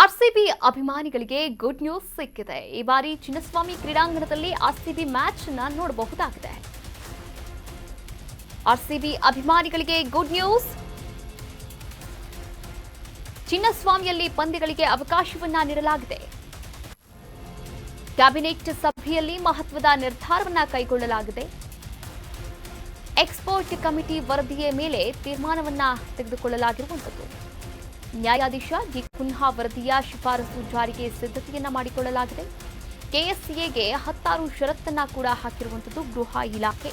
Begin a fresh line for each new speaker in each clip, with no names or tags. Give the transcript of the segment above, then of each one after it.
RCB ಅಭಿಮಾನಿಗಳಿಗೆ good news ಸಿಕ್ಕಿದೆ. ಈ ಬಾರಿ ಚಿನ್ನಸ್ವಾಮಿ ಕ್ರೀಡಾಂಗಣದಲ್ಲಿ ಆರ್ಸಿಬಿ ಮ್ಯಾಚ್ ಅನ್ನು ನೋಡಬಹುದಾಗಿದೆ. ಆರ್ಸಿಬಿ ಅಭಿಮಾನಿಗಳಿಗೆ ಗುಡ್ ನ್ಯೂಸ್. ಚಿನ್ನಸ್ವಾಮಿಯಲ್ಲಿ ಪಂದ್ಯಗಳಿಗೆ ಅವಕಾಶವನ್ನ ನೀಡಲಾಗಿದೆ. ಕ್ಯಾಬಿನೆಟ್ ಸಭೆಯಲ್ಲಿ ಮಹತ್ವದ ನಿರ್ಧಾರವನ್ನ ಕೈಗೊಳ್ಳಲಾಗಿದೆ. ಎಕ್ಸ್ಪರ್ಟ್ ಕಮಿಟಿ ವರದಿಯ ಮೇಲೆ ತೀರ್ಮಾನವನ್ನ ತೆಗೆದುಕೊಳ್ಳಲಾಗಿರುವಂತದ್ದು. ನ್ಯಾಯಾಧೀಶ ಜಿ ಕುನ್ಹಾ ವರದಿಯ ಶಿಫಾರಸು ಜಾರಿಗೆ ಸಿದ್ಧತೆಯನ್ನ ಮಾಡಿಕೊಳ್ಳಲಾಗಿದೆ. ಕೆಎಸ್ಸಿಎಗೆ 16 ಷರತ್ತನ್ನ ಕೂಡ ಹಾಕಿರುವಂತದ್ದು ಗೃಹ ಇಲಾಖೆ.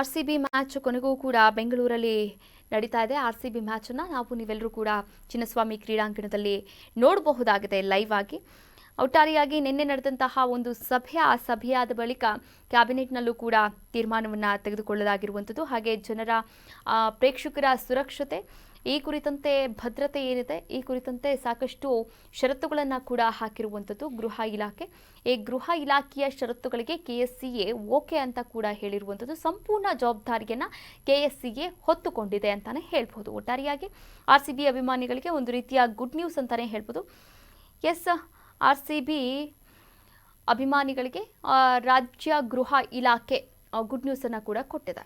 ಆರ್ಸಿಬಿ ಮ್ಯಾಚ್ ಕೊನೆಗೂ ಕೂಡ ಬೆಂಗಳೂರಲ್ಲಿ ನಡೀತಾ ಇದೆ. ಆರ್ಸಿಬಿ ಮ್ಯಾಚ್ ಅನ್ನ ನೀವೆಲ್ಲರೂ ಕೂಡ ಚಿನ್ನಸ್ವಾಮಿ ಕ್ರೀಡಾಂಗಣದಲ್ಲಿ ನೋಡಬಹುದಾಗಿದೆ ಲೈವ್ ಆಗಿ. ಒಟ್ಟಾರೆಯಾಗಿ ನಿನ್ನೆ ನಡೆದಂತಹ ಒಂದು ಸಭೆಯಾದ ಬಳಿಕ ಕ್ಯಾಬಿನೆಟ್ನಲ್ಲೂ ಕೂಡ ತೀರ್ಮಾನವನ್ನು ತೆಗೆದುಕೊಳ್ಳಲಾಗಿರುವಂಥದ್ದು. ಹಾಗೆ ಪ್ರೇಕ್ಷಕರ ಸುರಕ್ಷತೆ, ಈ ಕುರಿತಂತೆ ಭದ್ರತೆ ಏನಿದೆ, ಈ ಕುರಿತಂತೆ ಸಾಕಷ್ಟು ಷರತ್ತುಗಳನ್ನು ಕೂಡ ಹಾಕಿರುವಂಥದ್ದು ಗೃಹ ಇಲಾಖೆ. ಈ ಗೃಹ ಇಲಾಖೆಯ ಷರತ್ತುಗಳಿಗೆ ಕೆಎಸ್ಸಿಎ ಓಕೆ ಅಂತ ಕೂಡ ಹೇಳಿರುವಂಥದ್ದು. ಸಂಪೂರ್ಣ ಜವಾಬ್ದಾರಿಯನ್ನು ಕೆಎಸ್ಸಿಎ ಹೊತ್ತುಕೊಂಡಿದೆ ಅಂತಾನೆ ಹೇಳ್ಬೋದು. ಒಟ್ಟಾರೆಯಾಗಿ ಆರ್ಸಿಬಿ ಅಭಿಮಾನಿಗಳಿಗೆ ಒಂದು ರೀತಿಯ ಗುಡ್ ನ್ಯೂಸ್ ಅಂತಾನೆ ಹೇಳ್ಬೋದು. ಆರ್ಸಿಬಿ ಅಭಿಮಾನಿಗಳಿಗೆ ರಾಜ್ಯ ಗೃಹ ಇಲಾಖೆ ಗುಡ್ ನ್ಯೂಸ್ ಅನ್ನು ಕೂಡ ಕೊಟ್ಟಿದೆ.